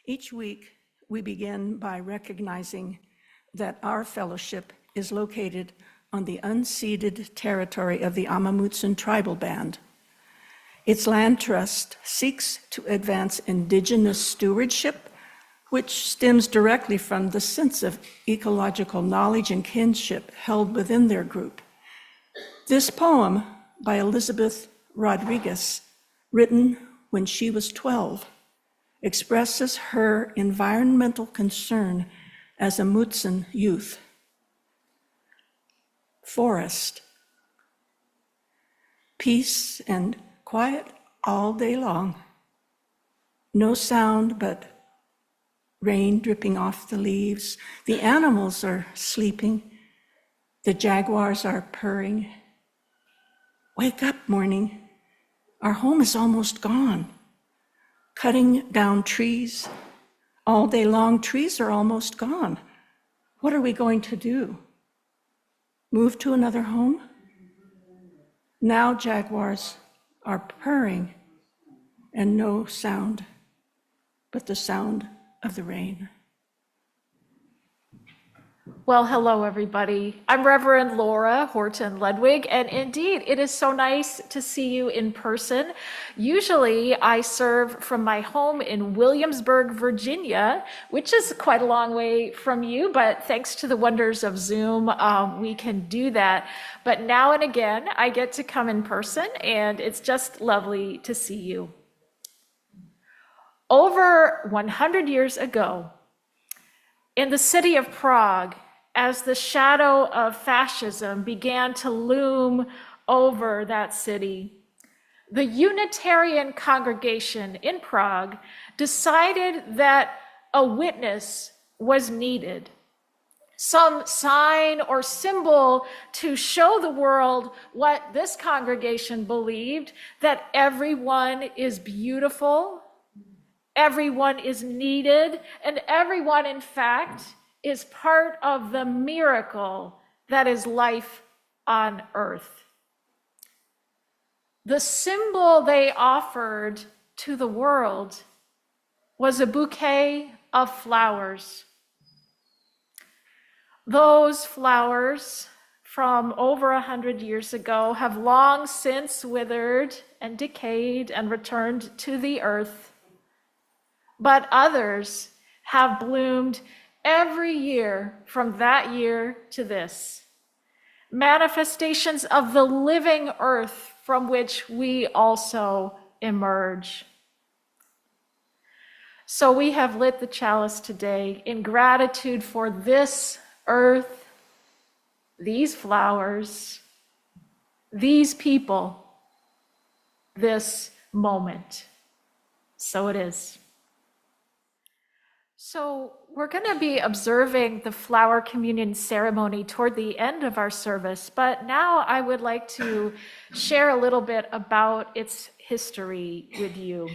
Each week, we begin by recognizing that our fellowship is located on the unceded territory of the Amamutsun tribal band. Its land trust seeks to advance indigenous stewardship, which stems directly from the sense of ecological knowledge and kinship held within their group. This poem by Elizabeth Rodriguez, written when she was 12, expresses her environmental concern as a Mutsun youth. Forest. Peace and quiet all day long. No sound but rain dripping off the leaves. The animals are sleeping. The jaguars are purring. Wake up, morning. Our home is almost gone. Cutting down trees. All day long, trees are almost gone. What are we going to do? Move to another home? Now jaguars are purring and no sound but the sound of the rain. Well, hello, everybody. I'm Reverend Laura Horton-Ludwig, and indeed, it is so nice to see you in person. Usually, I serve from my home in Williamsburg, Virginia, which is quite a long way from you, but thanks to the wonders of Zoom, we can do that. But now and again, I get to come in person, and it's just lovely to see you. Over 100 years ago, in the city of Prague, as the shadow of fascism began to loom over that city, the Unitarian congregation in Prague decided that a witness was needed, some sign or symbol to show the world what this congregation believed, that everyone is beautiful, everyone is needed, and everyone, in fact, is part of the miracle that is life on earth. The symbol they offered to the world was a bouquet of flowers. Those flowers from over 100 years ago have long since withered and decayed and returned to the earth. But others have bloomed every year from that year to this. Manifestations of the living earth from which we also emerge. So we have lit the chalice today in gratitude for this earth, these flowers, these people, this moment. So it is. So we're going to be observing the flower communion ceremony toward the end of our service, but now I would like to share a little bit about its history with you.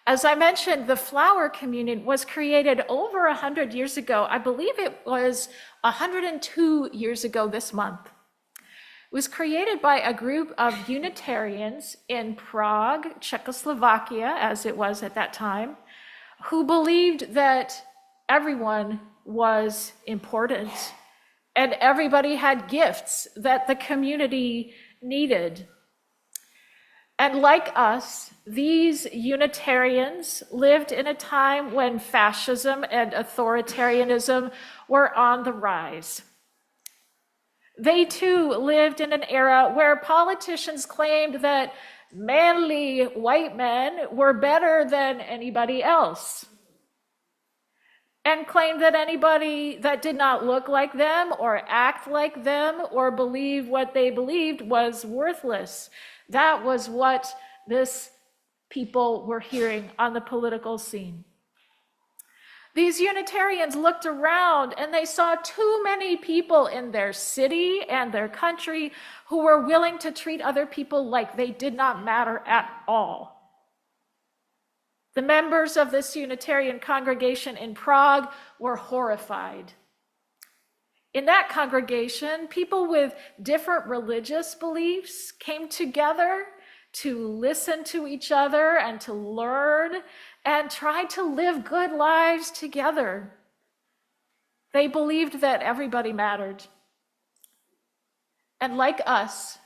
As I mentioned, the flower communion was created over 100 years ago. I believe it was 102 years ago this month. It was created by a group of Unitarians in Prague, Czechoslovakia, as it was at that time, who believed that everyone was important and everybody had gifts that the community needed. And like us, these Unitarians lived in a time when fascism and authoritarianism were on the rise. They too lived in an era where politicians claimed that manly white men were better than anybody else, and claimed that anybody that did not look like them or act like them or believe what they believed was worthless. That was what this people were hearing on the political scene. These Unitarians looked around and they saw too many people in their city and their country who were willing to treat other people like they did not matter at all. The members of this Unitarian congregation in Prague were horrified. In that congregation, people with different religious beliefs came together to listen to each other and to learn and try to live good lives together. They believed that everybody mattered. And like us,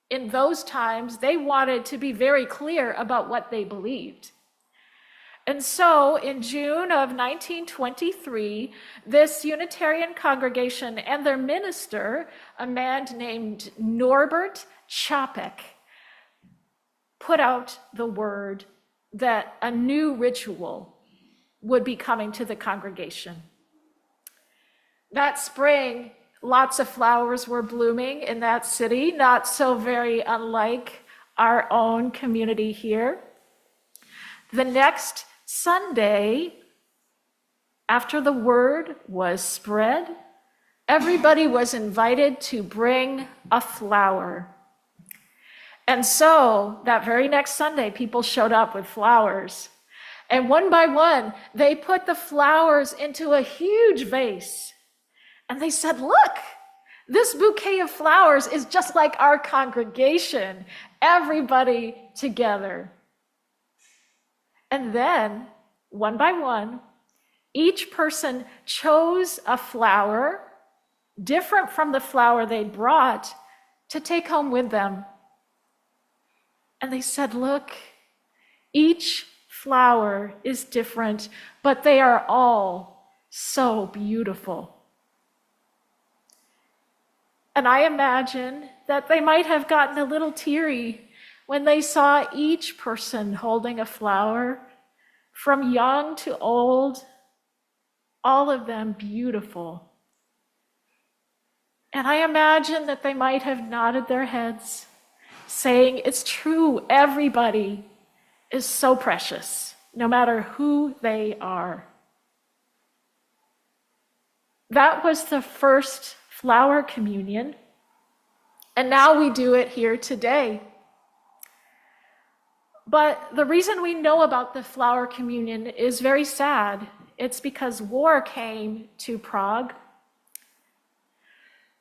in those times, they wanted to be very clear about what they believed. And so in June of 1923, this Unitarian congregation and their minister, a man named Norbert Čapek, put out the word that a new ritual would be coming to the congregation. That spring, lots of flowers were blooming in that city, not so very unlike our own community here. The next Sunday, after the word was spread, everybody was invited to bring a flower. And so that very next Sunday, people showed up with flowers. And one by one, they put the flowers into a huge vase. And they said, look, this bouquet of flowers is just like our congregation, everybody together. And then, one by one, each person chose a flower different from the flower they'd brought to take home with them. And they said, look, each flower is different, but they are all so beautiful. And I imagine that they might have gotten a little teary when they saw each person holding a flower, from young to old, all of them beautiful. And I imagine that they might have nodded their heads, saying, it's true, everybody is so precious, no matter who they are. That was the first flower communion, and now we do it here today. But the reason we know about the flower communion is very sad. It's because war came to Prague.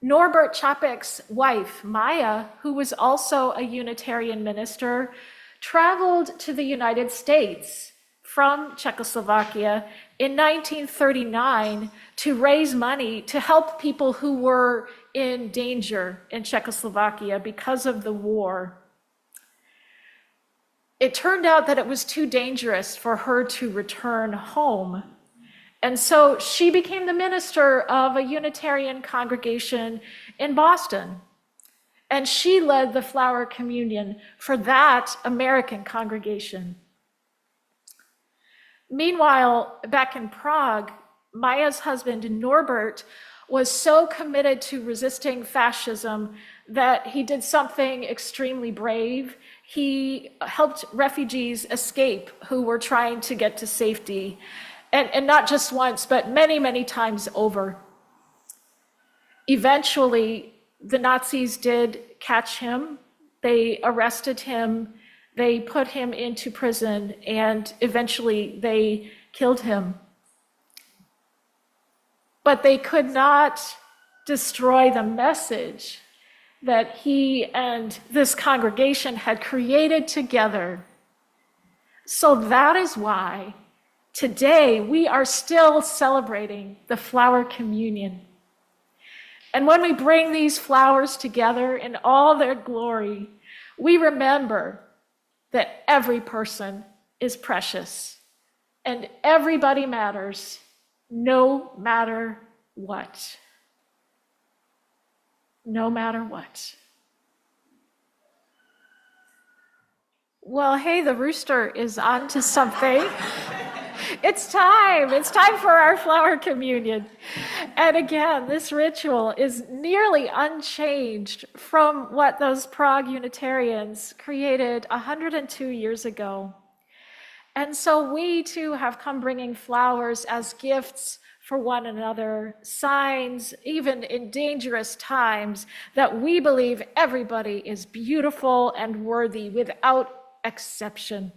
Norbert Čapek's wife, Maja, who was also a Unitarian minister, traveled to the United States from Czechoslovakia in 1939 to raise money to help people who were in danger in Czechoslovakia because of the war. It turned out that it was too dangerous for her to return home. And so she became the minister of a Unitarian congregation in Boston. And she led the flower communion for that American congregation. Meanwhile, back in Prague, Maja's husband, Norbert, was so committed to resisting fascism that he did something extremely brave. He helped refugees escape who were trying to get to safety, and not just once, but many, many times over. Eventually, the Nazis did catch him. They arrested him. They put him into prison, and eventually they killed him. But they could not destroy the message that he and this congregation had created together. So that is why today we are still celebrating the flower communion. And when we bring these flowers together in all their glory, we remember that every person is precious and everybody matters, no matter what. No matter what. Well, hey, the rooster is on to something. It's time for our flower communion. And again, this ritual is nearly unchanged from what those Prague Unitarians created 102 years ago. And so we too have come bringing flowers as gifts for one another, signs, even in dangerous times, that we believe everybody is beautiful and worthy without exception.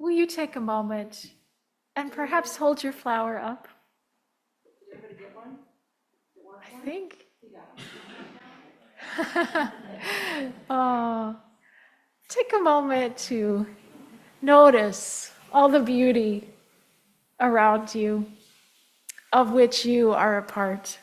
Will you take a moment and perhaps hold your flower up? I think. Oh, take a moment to notice all the beauty around you, of which you are a part.